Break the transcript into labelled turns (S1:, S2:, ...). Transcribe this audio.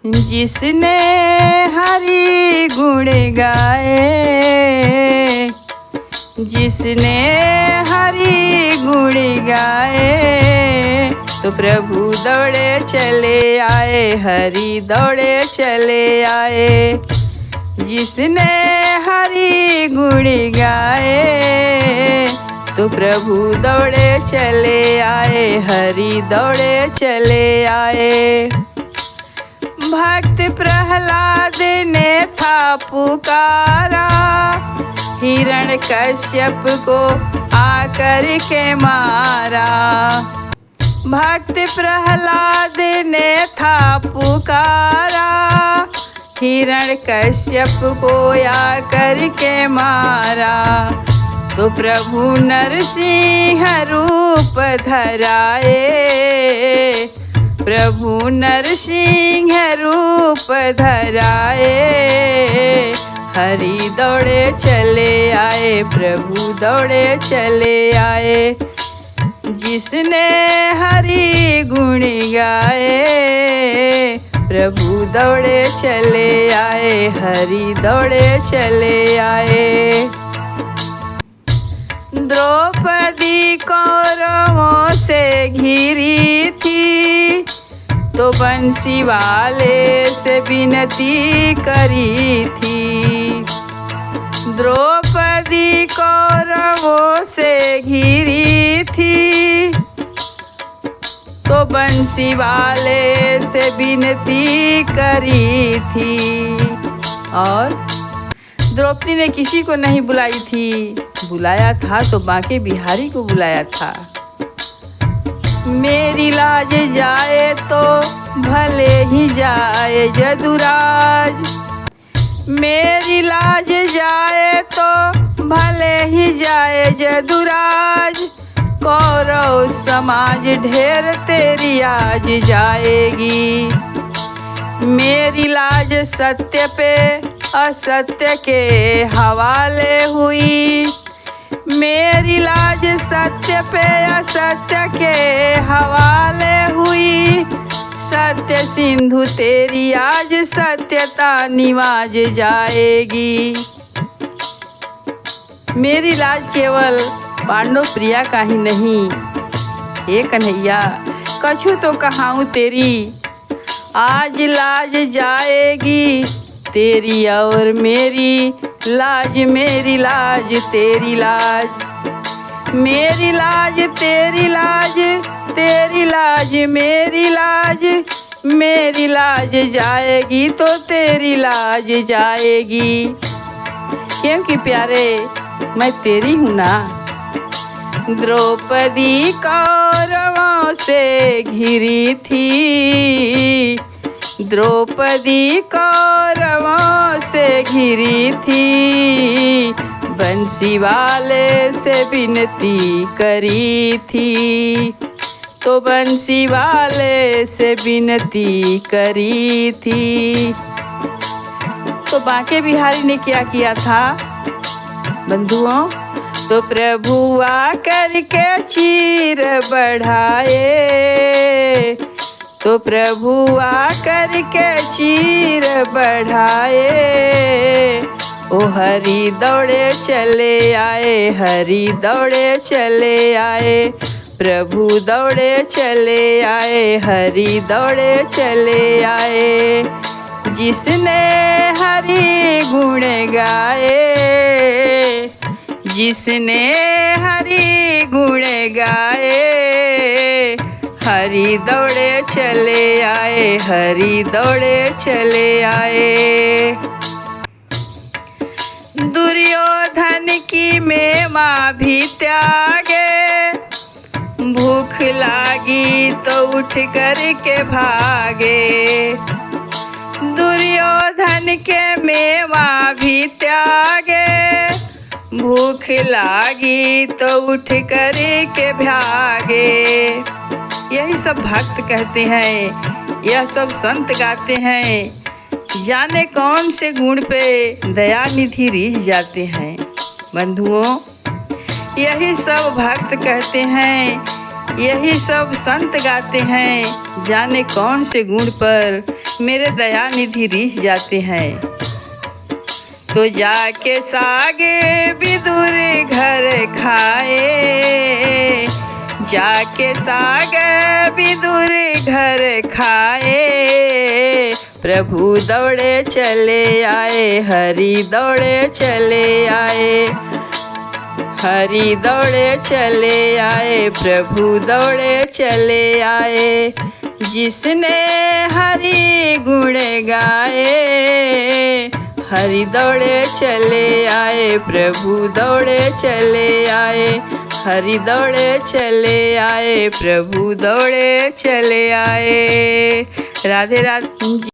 S1: जिसने हरि गुण गाए, जिसने हरि गुण गाए, तो प्रभु दौड़े चले आए, हरि दौड़े चले आए। जिसने हरि गुण गाए, तो प्रभु दौड़े चले आए, हरि दौड़े चले आए। भक्त प्रहलाद ने था पुकारा, हिरण्यकश्यप को आकर के मारा। भक्त प्रहलाद ने था पुकारा, हिरण्यकश्यप को आकर के मारा। तो प्रभु नरसिंह रूप धराए, प्रभु नरसिंह रूप धराए, हरि दौड़े चले आए, प्रभु दौड़े चले आए। जिसने हरि गुण गाए, प्रभु दौड़े चले आए, हरि दौड़े चले आए। द्रौपदी कौरवों से घिरी थी, तो बंसी वाले से विनती करी थी। द्रौपदी कौरवों से घिरी थी, तो बंसी वाले से विनती करी थी। और द्रौपदी ने किसी को नहीं बुलाई थी, बुलाया था तो बांके बिहारी को बुलाया था। मेरी लाज जाए तो भले ही जाए यदुराज, मेरी लाज जाए तो भले ही जाए यदुराज। कौरव समाज ढेर तेरी आज जाएगी, मेरी लाज सत्य पे असत्य के हवाले हुई। मेरी लाज सत्य पे असत्य के हवाले हुई। सत्य सिंधु तेरी आज सत्यता निवाज जाएगी। मेरी लाज केवल पांडव प्रिया का ही नहीं, हे कन्हैया कछु तो कहाऊँ तेरी। आज लाज जाएगी तेरी और मेरी लाज, मेरी लाज तेरी लाज, मेरी लाज तेरी लाज, तेरी लाज मेरी लाज। मेरी लाज जाएगी तो तेरी लाज जाएगी, क्योंकि प्यारे मैं तेरी हूँ ना। द्रौपदी कौरवों से घिरी थी, द्रौपदी कौरवों से घिरी थी। बंसी वाले से विनती करी थी, तो बंसी वाले से विनती करी थी। तो बांके बिहारी ने क्या किया था बंधुओं? तो प्रभु आकर के चीर बढ़ाए, तो प्रभु आकर के चीर बढ़ाए। ओ हरि दौड़े चले आए, हरि दौड़े चले आए। प्रभु दौड़े चले आए, हरि दौड़े चले आए। जिसने हरि गुण गाए, जिसने हरि गुण गाए, हरि दौड़े चले आए, हरि दौड़े चले आए। दुर्योधन की मेवा भी त्यागे, भूख लागी तो उठ कर के भागे। दुर्योधन के मेवा भी त्यागे, भूख लागी तो उठ कर के भागे। यही सब भक्त कहते हैं, यह सब संत गाते हैं। जाने कौन से गुण पे दया निधि रीझ जाते हैं। बंधुओं, यही सब भक्त कहते हैं, यही सब संत गाते हैं। जाने कौन से गुण पर मेरे दया निधि रीझ जाते हैं। तो जाके सागे विदुर घर खाए, जाके सागे विदुर घर खाए, प्रभु दौड़े चले आए, हरि दौड़े चले आए, हरि दौड़े चले आए, प्रभु दौड़े चले आए। जिसने हरि गुण गाए, हरि दौड़े चले आए, प्रभु दौड़े चले आए, हरि दौड़े चले आए, प्रभु दौड़े चले आए। राधे राधे।